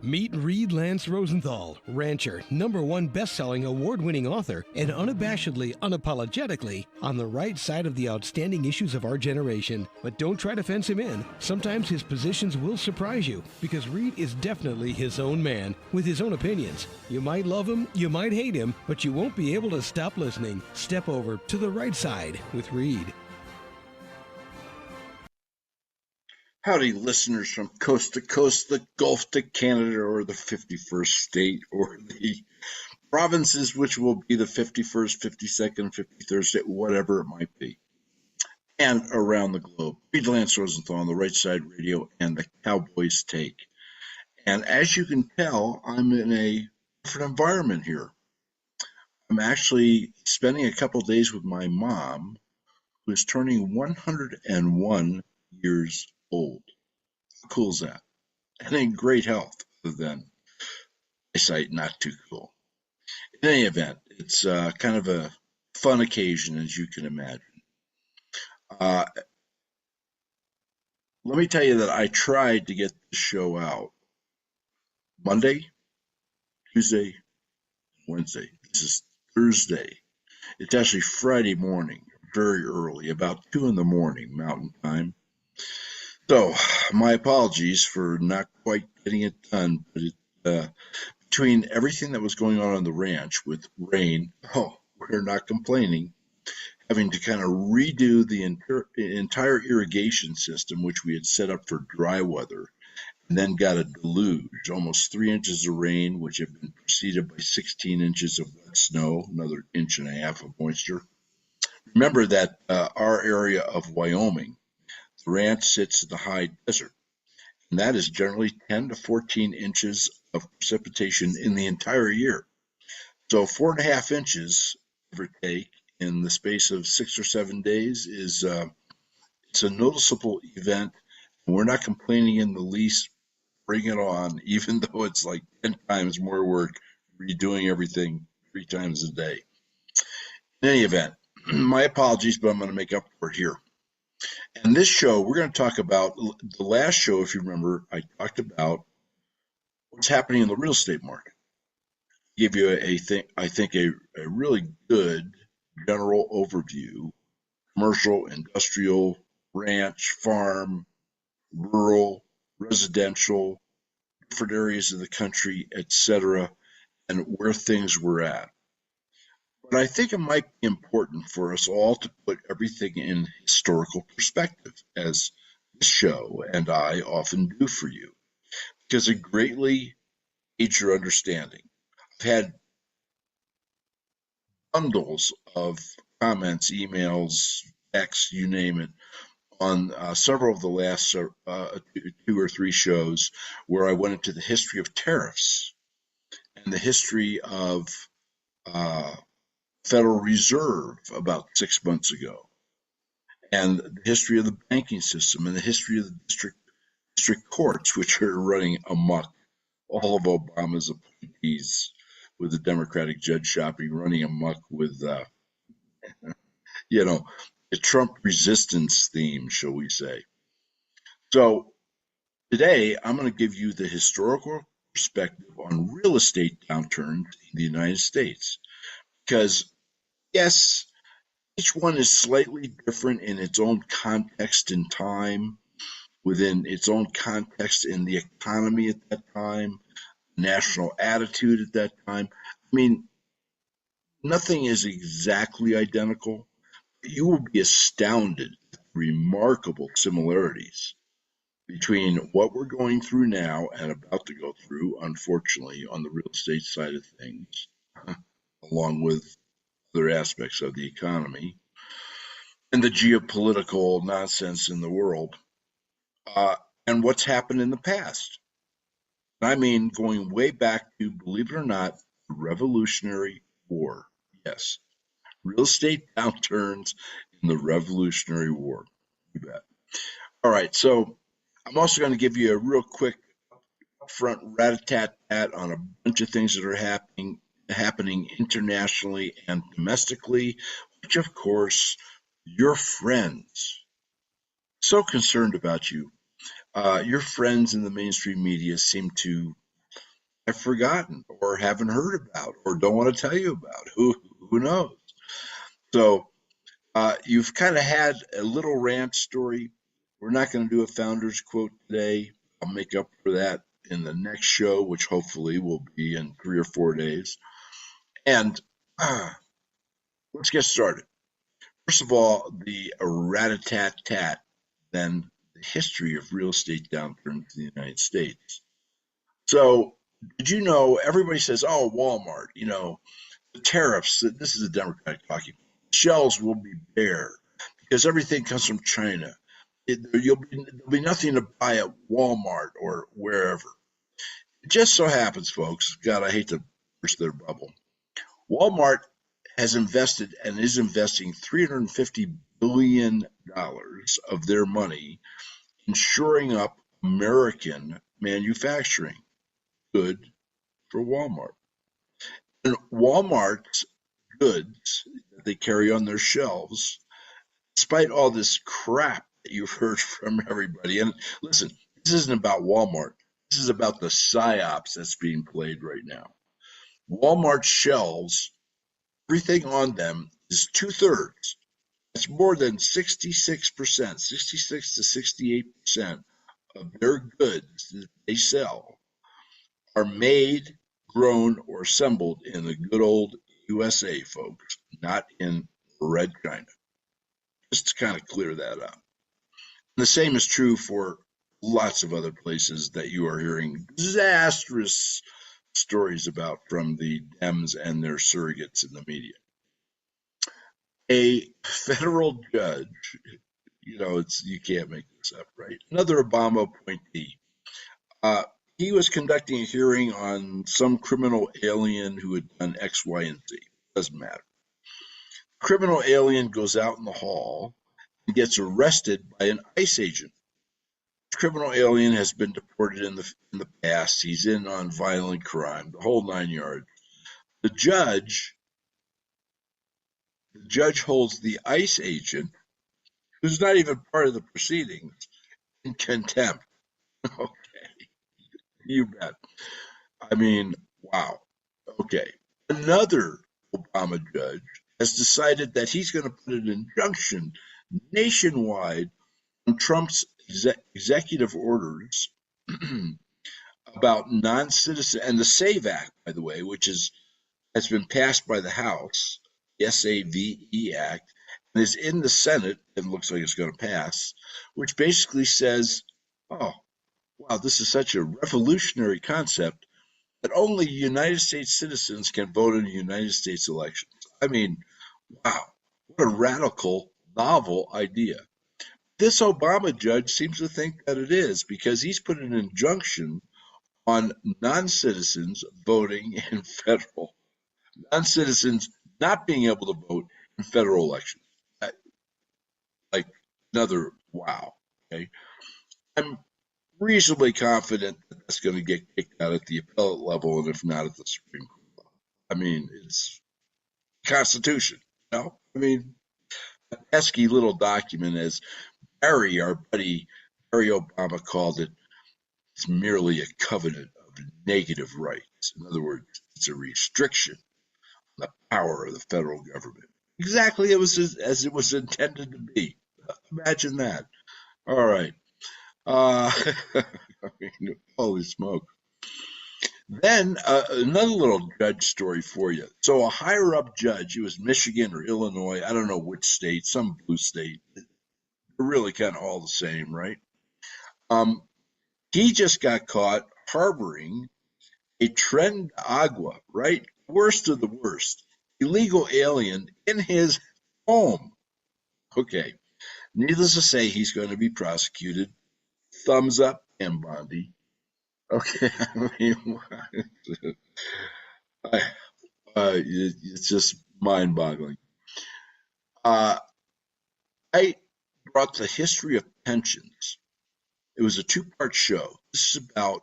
Meet Reed Lance Rosenthal, rancher, #1 best-selling award-winning author, and unabashedly, unapologetically on the right side of the outstanding issues of our generation. But don't try to fence him in. Sometimes his positions will surprise you, because Reed is definitely his own man, with his own opinions. You might love him, you might hate him, but you won't be able to stop listening. Step over to the right side with Reed. Howdy, listeners from coast to coast, the Gulf to Canada, or the 51st state, or the provinces, which will be the 51st, 52nd, 53rd state, whatever it might be, and around the globe. Reed Lance Rosenthal on the Right Side Radio and the Cowboys Take. And as you can tell, I'm in a different environment here. I'm actually spending a couple days with my mom, who is turning 101 years old. How cool is that? And in great health, other than eyesight not too cool. In any event, it's kind of a fun occasion, as you can imagine. Let me tell you that I tried to get the show out Monday, Tuesday, Wednesday. This is Thursday. It's actually Friday morning, very early, about 2 in the morning Mountain Time. So, my apologies for not quite getting it done, but between everything that was going on the ranch with rain, we're not complaining, having to kind of redo the entire irrigation system, which we had set up for dry weather, and then got a deluge, almost 3 inches of rain, which had been preceded by 16 inches of wet snow, another 1.5 inches of moisture. Remember that our area of Wyoming, the ranch sits in the high desert, and that is generally 10 to 14 inches of precipitation in the entire year. So 4.5 inches, give or take, in the space of 6 or 7 days is it's a noticeable event, and we're not complaining in the least. Bring it on, even though it's like 10 times more work redoing everything 3 times a day. In any event, my apologies, but I'm going to make up for it here. And this show, we're going to talk about the last show. If you remember, I talked about what's happening in the real estate market. Give you I think a really good general overview: commercial, industrial, ranch, farm, rural, residential, different areas of the country, etc., and where things were at. But I think it might be important for us all to put everything in historical perspective, as this show and I often do for you, because it greatly aids your understanding. I've had bundles of comments, emails, texts, you name it, on several of the last 2 or 3 shows where I went into the history of tariffs and the history of Federal Reserve about 6 months ago, and the history of the banking system, and the history of the district courts, which are running amok. All of Obama's appointees with the Democratic judge shopping running amok with, the Trump resistance theme, shall we say. So today, I'm going to give you the historical perspective on real estate downturns in the United States, because yes, each one is slightly different in its own context and time, within its own context in the economy at that time, national attitude at that time. I mean, nothing is exactly identical. You will be astounded at the remarkable similarities between what we're going through now and about to go through, unfortunately, on the real estate side of things, along with other aspects of the economy and the geopolitical nonsense in the world, and what's happened in the past. I mean, going way back to, believe it or not, the Revolutionary War. Yes, real estate downturns in the Revolutionary War. You bet. All right, so I'm also going to give you a real quick upfront rat-a-tat-tat on a bunch of things that are happening internationally and domestically, which, of course, your friends, so concerned about you. Your friends in the mainstream media seem to I've forgotten or haven't heard about or don't want to tell you about. Who knows? So you've kind of had a little rant story. We're not going to do a founder's quote today. I'll make up for that in the next show, which hopefully will be in 3 or 4 days. And let's get started. First of all, the rat-a-tat-tat, then the history of real estate downturns in the United States. So, did you know everybody says, oh, Walmart, the tariffs, this is a Democratic talking, shelves will be bare because everything comes from China. There'll be nothing to buy at Walmart or wherever. It just so happens, folks, God, I hate to burst their bubble. Walmart has invested and is investing $350 billion of their money in shoring up American manufacturing. Good for Walmart. And Walmart's goods that they carry on their shelves, despite all this crap that you've heard from everybody, and listen, this isn't about Walmart. This is about the psyops that's being played right now. Walmart shelves, everything on them is 2/3. That's more than 66%, 66 to 68% of their goods that they sell are made, grown, or assembled in the good old USA, folks, not in red China. Just to kind of clear that up. And the same is true for lots of other places that you are hearing disastrous stories about from the Dems and their surrogates in the media. A federal judge, you can't make this up, right? Another Obama appointee. He was conducting a hearing on some criminal alien who had done X, Y, and Z. Doesn't matter. Criminal alien goes out in the hall and gets arrested by an ICE agent. Criminal alien has been deported in the past. He's in on violent crime, the whole 9 yards. The judge holds the ICE agent, who's not even part of the proceedings, in contempt. Okay, you bet. I mean, wow. Okay. Another Obama judge has decided that he's going to put an injunction nationwide on Trump's executive orders about non-citizen and the SAVE Act, by the way, which has been passed by the House, the SAVE Act, and is in the Senate, and looks like it's going to pass, which basically says, oh, wow, this is such a revolutionary concept that only United States citizens can vote in the United States elections. I mean, wow, what a radical, novel idea. This Obama judge seems to think that it is because he's put an injunction on non-citizens voting in federal, non-citizens not being able to vote in federal elections. Like another wow. Okay, I'm reasonably confident that that's going to get kicked out at the appellate level, and if not at the Supreme Court level. I mean, it's Constitution. I mean, a pesky little document, as our buddy Barry Obama called it. It's merely a covenant of negative rights. In other words, it's a restriction on the power of the federal government. Exactly as it was intended to be. Imagine that. All right. I mean, holy smoke. Then another little judge story for you. So a higher up judge, he was Michigan or Illinois, I don't know which state, some blue state. They're really kind of all the same, right? He just got caught harboring a Tren Agua, right? Worst of the worst. Illegal alien in his home. Okay. Needless to say, he's going to be prosecuted. Thumbs up, M. Bondi. Okay. I mean, it's just mind boggling. I brought the history of pensions. It was a 2-part show. This is about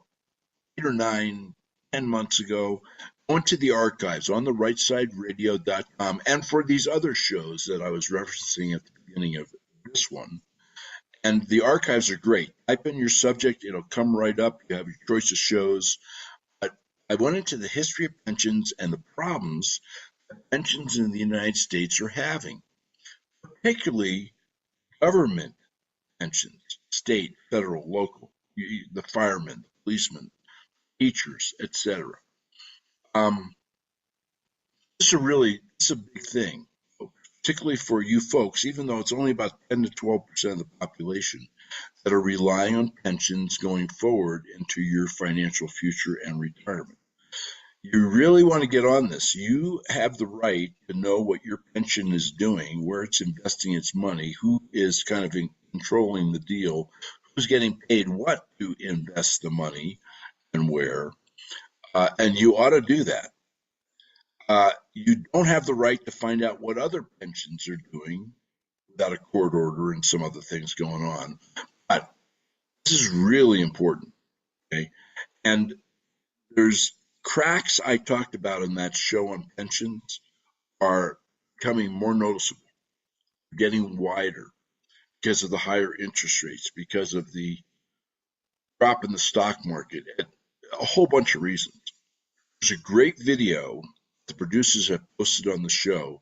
8 or 9, 10 months ago. I went to the archives on the rightsideradio.com, and for these other shows that I was referencing at the beginning of this one. And the archives are great. Type in your subject, it'll come right up. You have your choice of shows. But I went into the history of pensions and the problems that pensions in the United States are having, particularly government pensions, state, federal, local, the firemen, the policemen, teachers, etc. Um, this is a big thing, particularly for you folks, even though it's only about 10 to 12% of the population that are relying on pensions going forward into your financial future and retirement. You really want to get on this. You have the right to know what your pension is doing, where it's investing its money, who is kind of controlling the deal, who's getting paid what to invest the money and where. And you ought to do that. You don't have the right to find out what other pensions are doing without a court order and some other things going on. But this is really important. Okay. And there's cracks I talked about in that show on pensions are becoming more noticeable, getting wider because of the higher interest rates, because of the drop in the stock market, and a whole bunch of reasons. There's a great video the producers have posted on the show.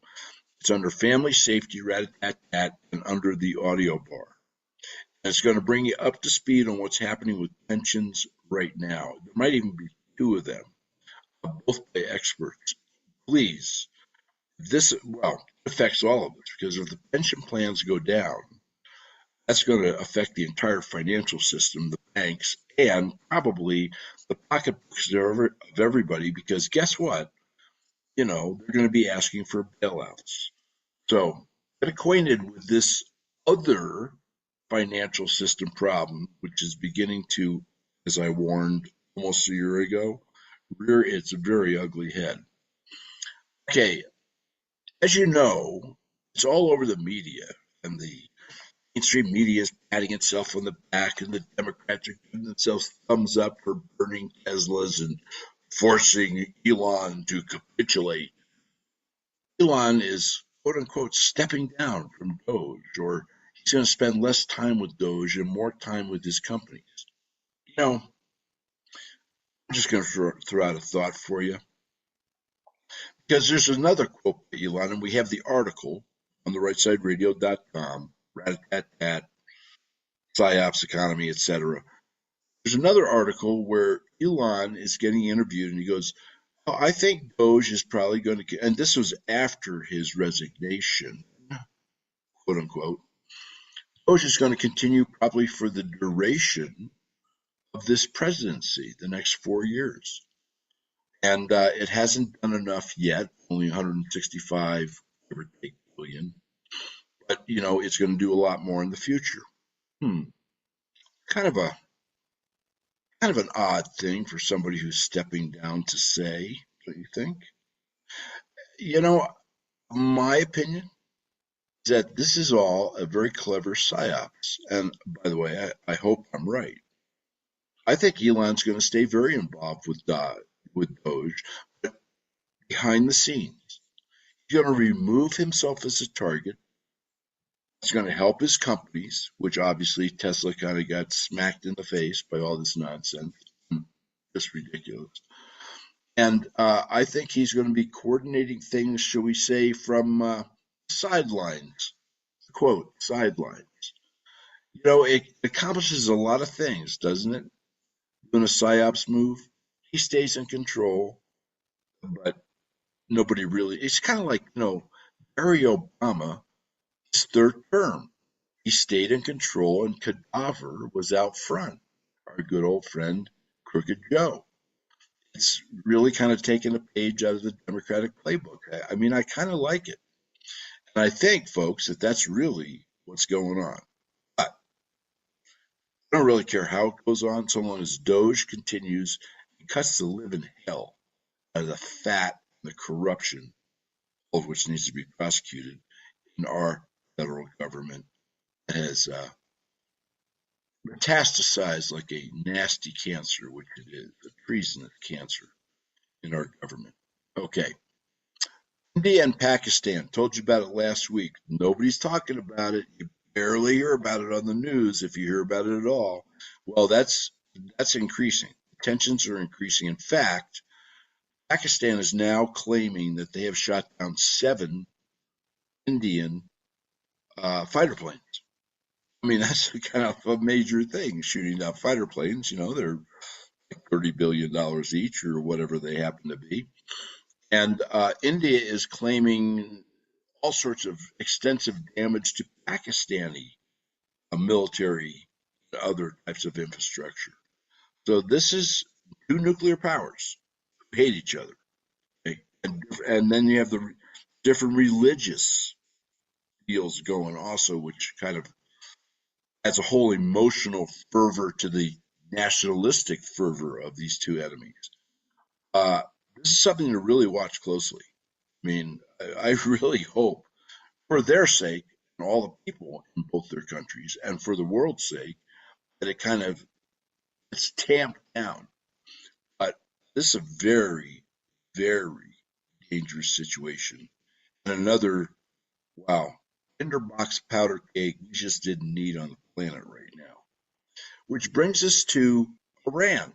It's under Family Safety, Rat-a-tat-tat, and under the audio bar. And it's going to bring you up to speed on what's happening with pensions right now. There might even be two of them, both by experts. Please, it affects all of us because if the pension plans go down, that's going to affect the entire financial system, the banks, and probably the pocketbooks of everybody because guess what? They're going to be asking for bailouts. So get acquainted with this other financial system problem, which is beginning to, as I warned almost a year ago, rear its very ugly head. Okay, as you know, it's all over the media, and the mainstream media is patting itself on the back, and the Democrats are giving themselves thumbs up for burning Teslas and forcing Elon to capitulate. Elon is quote unquote stepping down from Doge, or he's going to spend less time with Doge and more time with his companies. I'm just going to throw out a thought for you because there's another quote by Elon, and we have the article on the rightsideradio.com, rat-a-tat-tat, psyops economy, etc. There's another article where Elon is getting interviewed, and he goes, oh, I think Doge is probably going to, and this was after his resignation, quote unquote. Doge is going to continue probably for the duration of this presidency, the next 4 years. And it hasn't done enough yet, only 165 give or take billion. But it's going to do a lot more in the future. Kind of a kind of an odd thing for somebody who's stepping down to say, don't you think? My opinion is that this is all a very clever psyops. And by the way, I hope I'm right. I think Elon's going to stay very involved with Doge, but behind the scenes. He's going to remove himself as a target. He's going to help his companies, which obviously Tesla kind of got smacked in the face by all this nonsense. Just ridiculous. And I think he's going to be coordinating things, shall we say, from sidelines. Quote, sidelines. It accomplishes a lot of things, doesn't it? Doing a psyops move, he stays in control, but nobody really. It's kind of like, Barry Obama, his third term. He stayed in control, and Cadaver was out front. Our good old friend, Crooked Joe. It's really kind of taken a page out of the Democratic playbook. I mean, I kind of like it. And I think, folks, that that's really what's going on. But I don't really care how it goes on, so long as Doge continues and cuts the living hell out of the fat and the corruption, all of which needs to be prosecuted in our federal government that has metastasized like a nasty cancer, which it is, a treasonous cancer in our government. Okay. India and Pakistan, told you about it last week. Nobody's talking about it. You barely hear about it on the news if you hear about it at all. Well, that's increasing. Tensions are increasing. In fact, Pakistan is now claiming that they have shot down 7 Indian fighter planes. I mean, that's kind of a major thing, shooting down fighter planes. They're like $30 billion each or whatever they happen to be. And India is claiming all sorts of extensive damage to Pakistani military and other types of infrastructure. So this is two nuclear powers who hate each other. Okay? And then you have the different religious deals going also, which kind of adds a whole emotional fervor to the nationalistic fervor of these two enemies. Uh, this is something to really watch closely. I mean, I really hope, for their sake, and all the people in both their countries, and for the world's sake, that it kind of it's tamped down. But this is a very, very dangerous situation. And another, wow, tinderbox powder keg we just didn't need on the planet right now. Which brings us to Iran.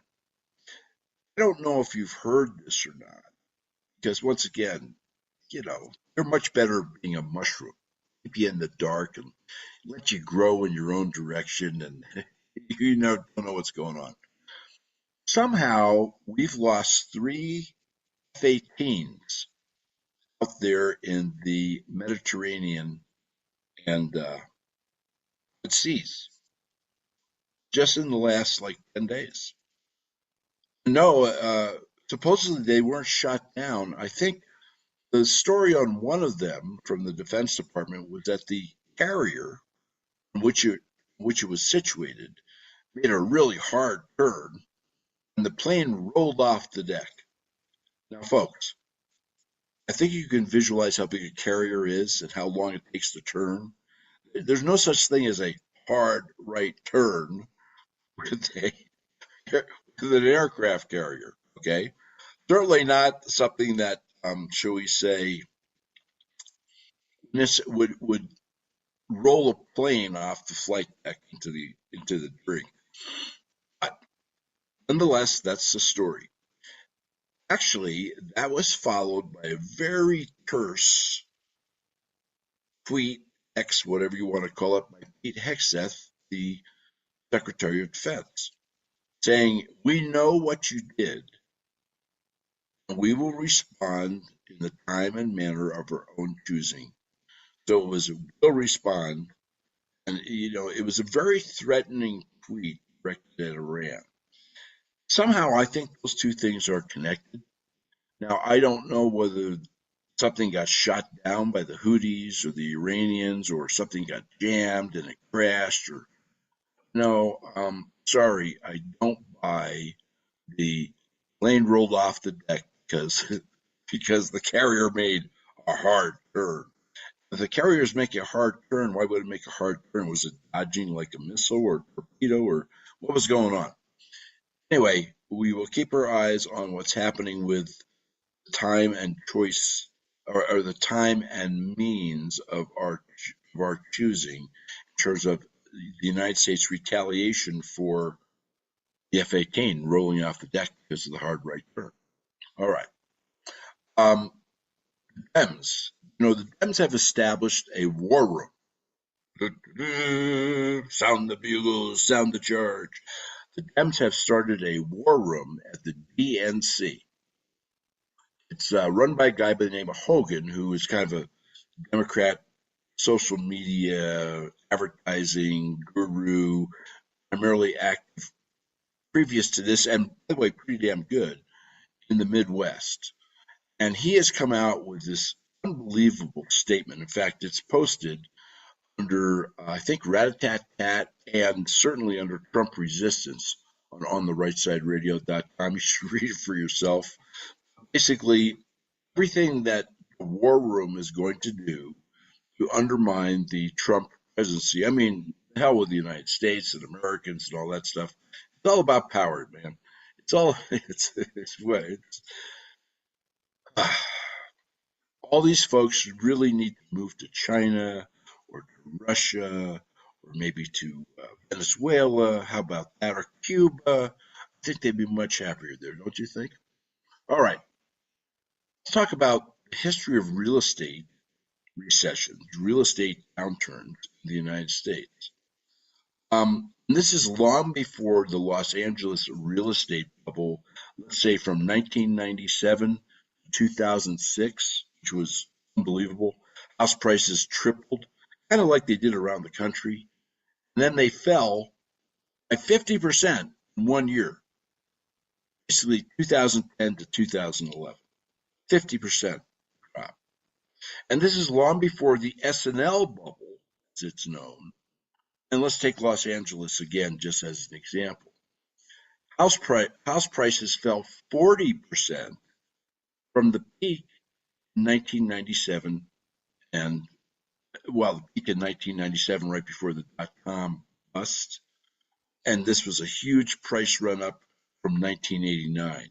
I don't know if you've heard this or not, because once again, you're much better being a mushroom. Keep you in the dark and let you grow in your own direction, and don't know what's going on. Somehow we've lost 3F-18s out there in the Mediterranean and seas just in the last like 10 days. No, supposedly they weren't shot down. I think the story on one of them from the Defense Department was that the carrier in which it was situated made a really hard turn and the plane rolled off the deck. Now, folks, I think you can visualize how big a carrier is and how long it takes to turn. There's no such thing as a hard right turn with with an aircraft carrier. Okay, certainly not something that, shall we say, this would roll a plane off the flight deck into the drink. But nonetheless, that's the story. Actually, that was followed by a very terse tweet, X, whatever you want to call it, by Pete Hegseth, the Secretary of Defense, saying, "We know what you did, and we will respond in the time and manner of our own choosing." So it was a will respond, and it was a very threatening tweet directed at Iran. Somehow, I think those two things are connected. Now, I don't know whether something got shot down by the Houthis or the Iranians, or something got jammed and it crashed, or no. Sorry, I don't buy the plane rolled off the deck because because the carrier made a hard turn. If the carrier's making a hard turn, why would it make a hard turn? Was it dodging like a missile or a torpedo, or what was going on? Anyway, we will keep our eyes on what's happening with time and choice, or the time and means of our choosing in terms of the United States retaliation for the F-18 rolling off the deck because of the hard right turn. All right. Um, Dems. The Dems have established a war room. Sound the bugles, sound the charge. The Dems have started a war room at the DNC. It's run by a guy by the name of Hogan, who is kind of a Democrat social media advertising guru, primarily active previous to this, and by the way, pretty damn good in the Midwest. And he has come out with this unbelievable statement. In fact, it's posted under, I think, Rat-a-tat-tat, and certainly under Trump Resistance on the rightsideradio.com. You should read it for yourself. Basically, everything that the war room is going to do to undermine the Trump presidency. I mean, hell with the United States and Americans and all that stuff. It's all about power, man. It's all it's all these folks really need to move to China or to Russia or maybe to Venezuela. How about that? Or Cuba? I think they'd be much happier there, don't you think? All right. Let's talk about the history of real estate recessions, real estate downturns in the United States. This is long before the Los Angeles real estate bubble, let's say from 1997 to 2006, which was unbelievable. House prices tripled, kind of like they did around the country. And then they fell by 50% in 1 year, basically 2010 to 2011. 50% drop. And this is long before the S&L bubble, as it's known. And let's take Los Angeles again, just as an example. House prices fell 40% from the peak in 1997, and the peak in 1997, right before the dot-com bust, and this was a huge price run-up from 1989.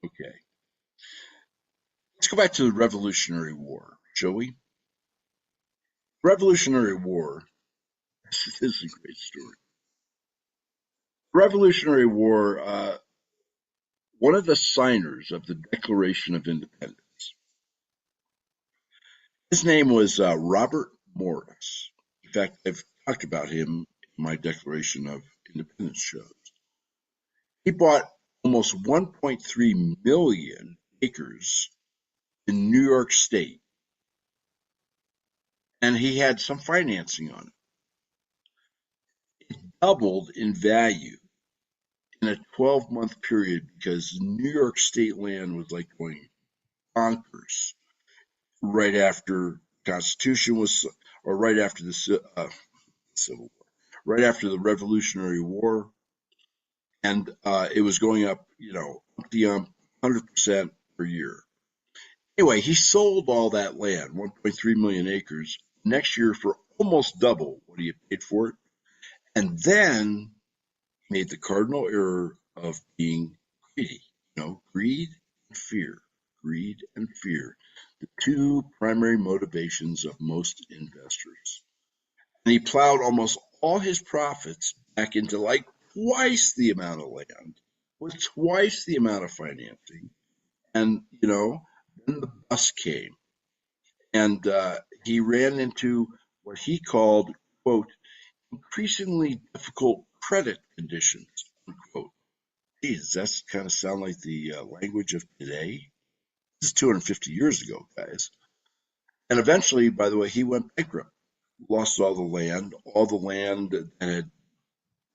Okay, let's go back to the Revolutionary War, shall we? Revolutionary War, this is a great story. Revolutionary War, one of the signers of the Declaration of Independence, his name was Robert Morris. In fact, I've talked about him in my Declaration of Independence shows. He bought almost 1.3 million acres in New York State, and he had some financing on it. It doubled in value in a 12-month period because New York State land was like going bonkers right after the Constitution was, or right after the Civil War, right after the Revolutionary War, and it was going up, up the 100% per year. Anyway, he sold all that land, 1.3 million acres, next year for almost double what he had paid for it, and then made the cardinal error of being greedy. Greed and fear. Greed and fear, the two primary motivations of most investors. And he plowed almost all his profits back into like twice the amount of land with twice the amount of financing. And, then the bust came. And he ran into what he called, quote, increasingly difficult credit conditions, unquote. Geez, that's kind of sound like the language of today. This is 250 years ago, guys. And eventually, by the way, he went bankrupt, lost all the land that had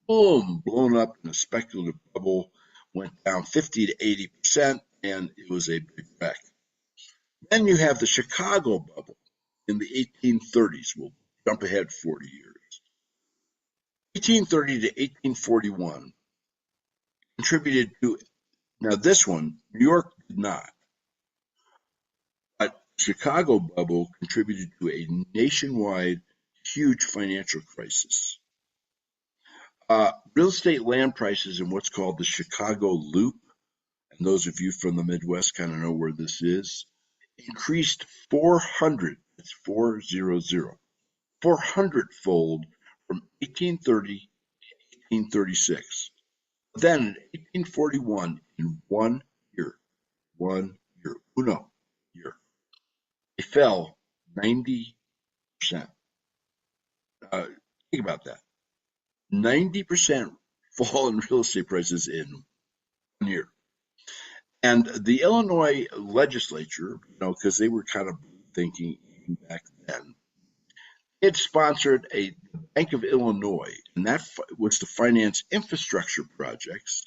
blown up in a speculative bubble, went down 50 to 80%, and it was a big wreck. Then you have the Chicago bubble in the 1830s. We'll jump ahead 40 years. 1830 to 1841 contributed to, now this one, New York did not, but Chicago bubble contributed to a nationwide huge financial crisis. Real estate land prices in what's called the Chicago Loop, and those of you from the Midwest kind of know where this is, increased 400-fold from 1830 to 1836. Then in 1841, in 1 year, year, they fell 90%. Think about that. 90% fall in real estate prices in 1 year. And the Illinois legislature, because they were kind of thinking even back then, it sponsored a Bank of Illinois, and that was to finance infrastructure projects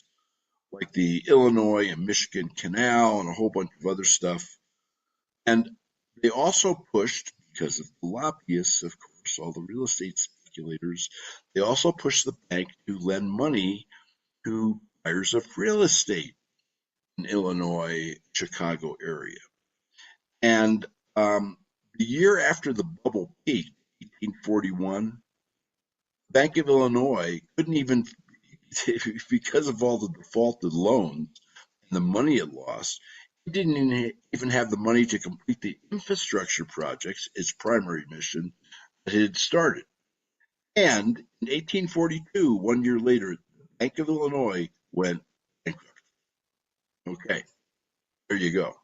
like the Illinois and Michigan Canal and a whole bunch of other stuff. And they also pushed, because of the lobbyists, of course, all the real estate speculators, they also pushed the bank to lend money to buyers of real estate in Illinois, Chicago area. And the year after the bubble peaked, 1841, Bank of Illinois couldn't even, because of all the defaulted loans and the money it lost, it didn't even have the money to complete the infrastructure projects, its primary mission, that it had started. And in 1842, 1 year later, the Bank of Illinois went bankrupt. Okay, there you go.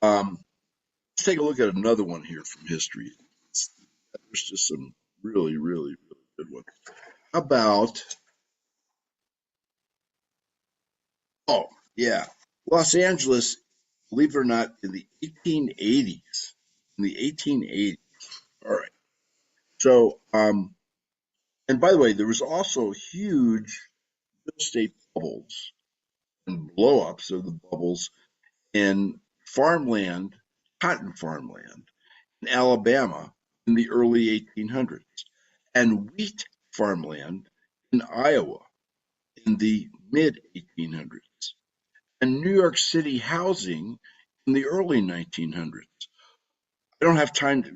Let's take a look at another one here from history. There's just some really, really, really good ones. How about, oh, yeah, Los Angeles, believe it or not, in the 1880s. In the 1880s. All right. So, and by the way, there was also huge real estate bubbles and blow-ups of the bubbles in farmland, cotton farmland in Alabama in the early 1800s, and wheat farmland in Iowa in the mid 1800s, and New York City housing in the early 1900s. I don't have time to,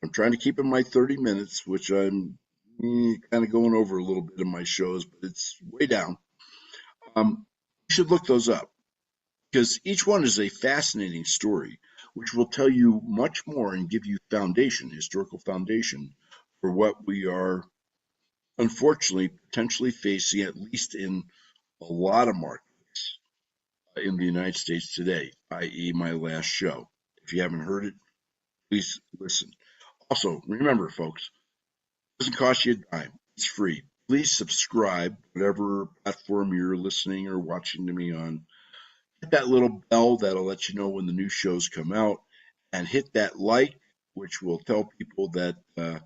I'm trying to keep in my 30 minutes, which I'm kind of going over a little bit in my shows, but it's way down. You should look those up because each one is a fascinating story, which will tell you much more and give you foundation, historical foundation for what we are unfortunately potentially facing, at least in a lot of markets in the United States today, i.e., my last show. If you haven't heard it, please listen. Also, remember, folks, it doesn't cost you a dime. It's free. Please subscribe, whatever platform you're listening or watching to me on. Hit that little bell that'll let you know when the new shows come out, and hit that like, which will tell people that you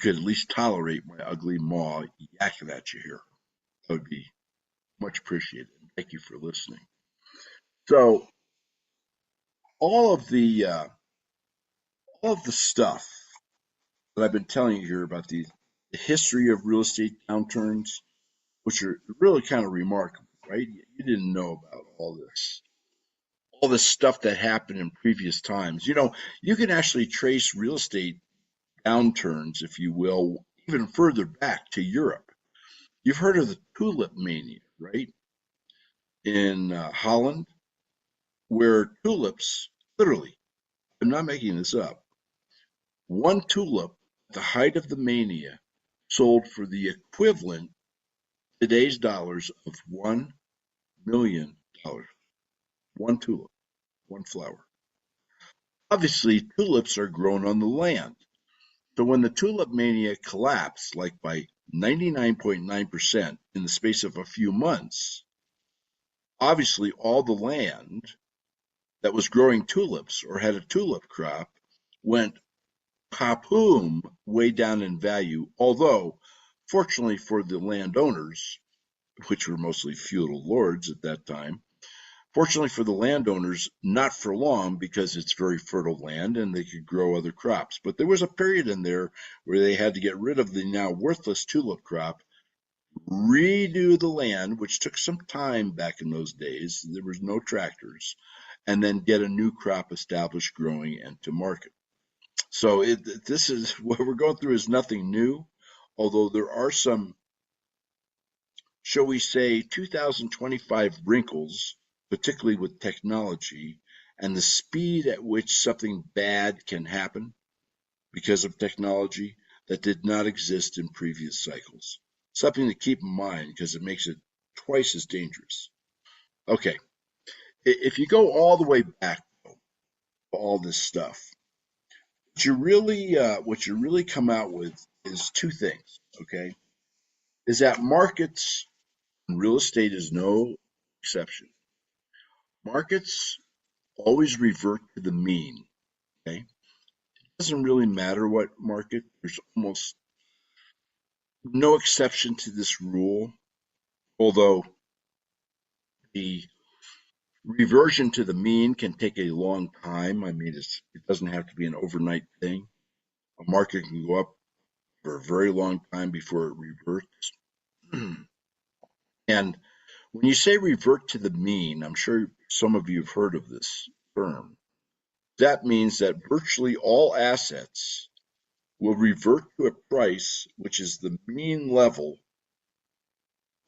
could at least tolerate my ugly maw yakking at you here. That would be much appreciated. Thank you for listening. So, all of the uh, all of the stuff that I've been telling you here about the history of real estate downturns, which are really kind of remarkable, right? You didn't know about all this stuff that happened in previous times. You can actually trace real estate downturns, if you will, even further back to Europe. You've heard of the tulip mania, right? In Holland, where tulips, literally, I'm not making this up, one tulip at the height of the mania sold for the equivalent today's dollars of $1 million. One tulip, one flower. Obviously, tulips are grown on the land. So when the tulip mania collapsed, like by 99.9% in the space of a few months, obviously all the land that was growing tulips or had a tulip crop went kapoom way down in value. Although, fortunately for the landowners, which were mostly feudal lords at that time, fortunately for the landowners, not for long because it's very fertile land and they could grow other crops. But there was a period in there where they had to get rid of the now worthless tulip crop, redo the land, which took some time back in those days. There was no tractors, and then get a new crop established, growing, and to market. So this is what we're going through is nothing new, although there are some, shall we say, 2025 wrinkles, particularly with technology and the speed at which something bad can happen because of technology that did not exist in previous cycles. Something to keep in mind because it makes it twice as dangerous. Okay, if you go all the way back to all this stuff, what you really come out with is two things. Okay, is that markets and real estate is no exception. Markets always revert to the mean. Okay, it doesn't really matter what market. There's almost no exception to this rule, although the reversion to the mean can take a long time. I mean, it doesn't have to be an overnight thing. A market can go up for a very long time before it reverts. And when you say revert to the mean, I'm sure some of you have heard of this term. That means that virtually all assets will revert to a price which is the mean level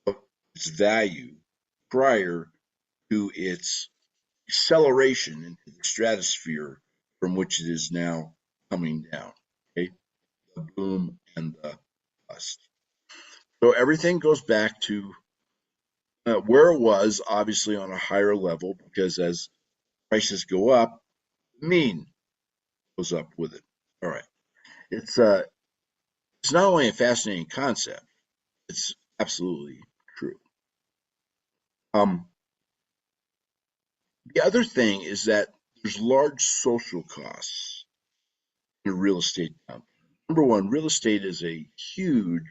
of its value prior to its acceleration into the stratosphere from which it is now coming down. Okay, the boom and the bust. So everything goes back to where it was, obviously on a higher level, because as prices go up, the mean goes up with it. All right. It's not only a fascinating concept, it's absolutely true. Um, the other thing is that there's large social costs in real estate downturn. Number one, real estate is a huge,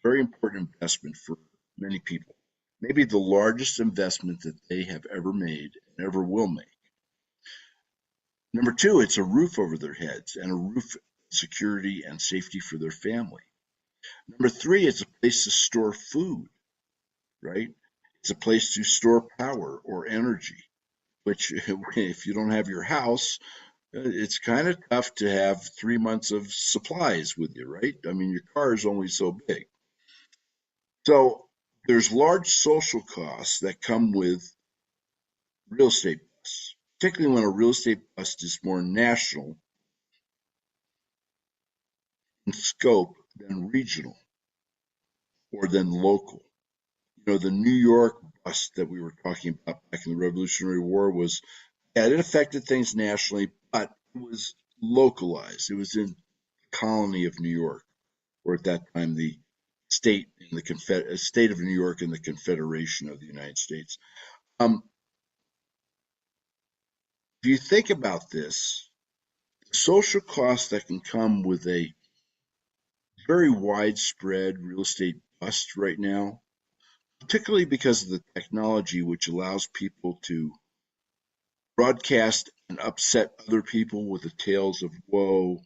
very important investment for many people. Maybe the largest investment that they have ever made and ever will make. Number two, it's a roof over their heads and a roof security and safety for their family. Number three, it's a place to store food, right? It's a place to store power or energy, which if you don't have your house, it's kind of tough to have 3 months of supplies with you, right? I mean, your car is only so big. So there's large social costs that come with real estate busts, particularly when a real estate bust is more national in scope than regional or than local. You know, the New York bust that we were talking about back in the Revolutionary War was, yeah, it affected things nationally, but it was localized. It was in the colony of New York, or at that time the state of New York and the Confederation of the United States. Um, if you think about this, the social costs that can come with a very widespread real estate bust right now, particularly because of the technology which allows people to broadcast and upset other people with the tales of woe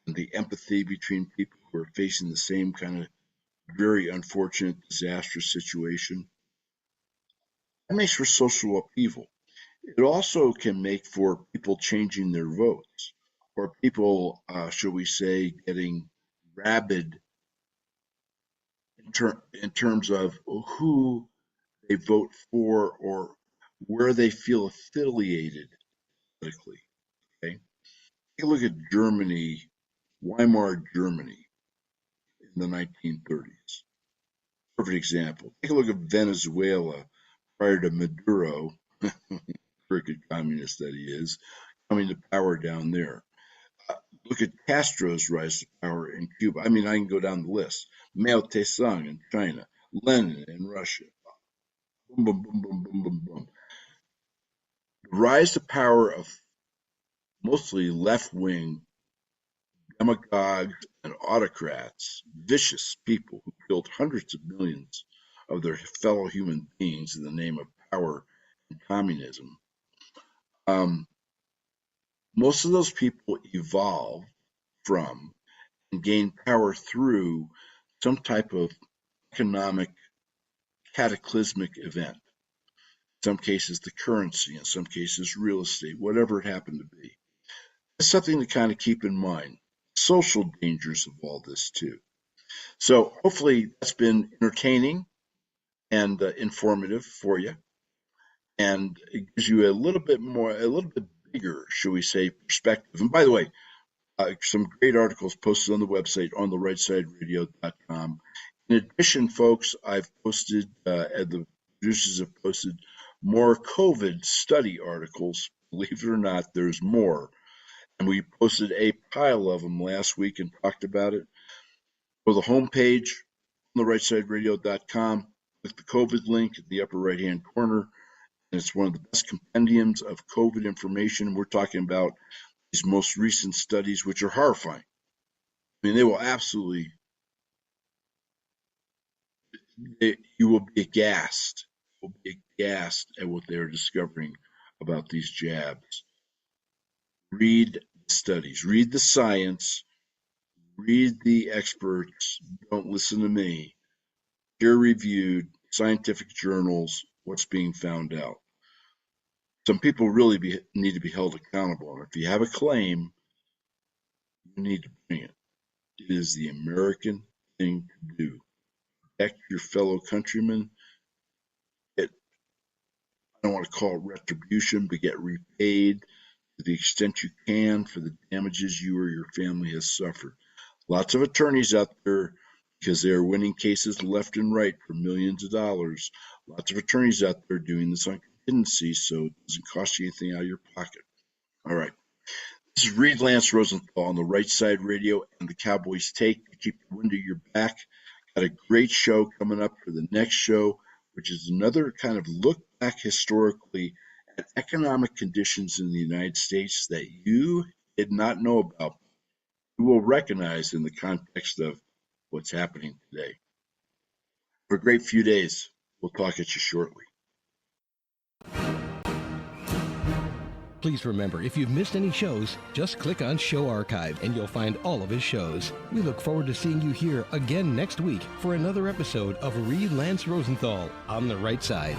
and the empathy between people who are facing the same kind of very unfortunate, disastrous situation. That makes for social upheaval. It also can make for people changing their votes, or people, shall we say, getting rabid in terms of who they vote for or where they feel affiliated politically. Okay, take a look at Germany, Weimar Germany in the 1930s. Perfect example. Take a look at Venezuela prior to Maduro, crooked communist that he is, coming to power down there. Uh, Look at Castro's rise to power in Cuba. I mean, I can go down the list. Mao Tse-tung in China, Lenin in Russia. Boom, boom, boom, boom, boom, boom, boom. The rise to power of mostly left-wing demagogues and autocrats, vicious people who killed hundreds of millions of their fellow human beings in the name of power and communism. Um, Most of those people evolved from and gained power through some type of economic cataclysmic event. In some cases, the currency, in some cases, real estate, whatever it happened to be. It's something to kind of keep in mind. Social dangers of all this, too. So, hopefully, that's been entertaining and informative for you. And it gives you a little bit more, a little bit bigger, shall we say, perspective. And by the way, some great articles posted on the website on the rightsideradio.com. In addition, folks, I've posted, the producers have posted more COVID study articles. Believe it or not, there's more. And we posted a pile of them last week and talked about it. Go to the homepage on the rightsideradio.com, click the COVID link in the upper right hand corner. And it's one of the best compendiums of COVID information. We're talking about these most recent studies, which are horrifying. I mean, they will absolutely, you will be aghast. Will be aghast at what they're discovering about these jabs. Read the studies, read the science, read the experts. Don't listen to me. Peer-reviewed scientific journals. What's being found out. Some people really need to be held accountable. And if you have a claim, you need to bring it. It is the American thing to do. Protect your fellow countrymen. Get, I don't want to call it retribution, but get repaid to the extent you can for the damages you or your family has suffered. Lots of attorneys out there, because they are winning cases left and right for millions of dollars. Lots of attorneys out there doing this on didn't see, so it doesn't cost you anything out of your pocket. All right. This is Reed Lance Rosenthal on the Right Side Radio and the Cowboys Take to keep the wind at your back. Got a great show coming up for the next show, which is another kind of look back historically at economic conditions in the United States that you did not know about. You will recognize in the context of what's happening today. For a great few days. We'll talk at you shortly. Please remember, if you've missed any shows, just click on Show Archive and you'll find all of his shows. We look forward to seeing you here again next week for another episode of Reed Lance Rosenthal on the Right Side.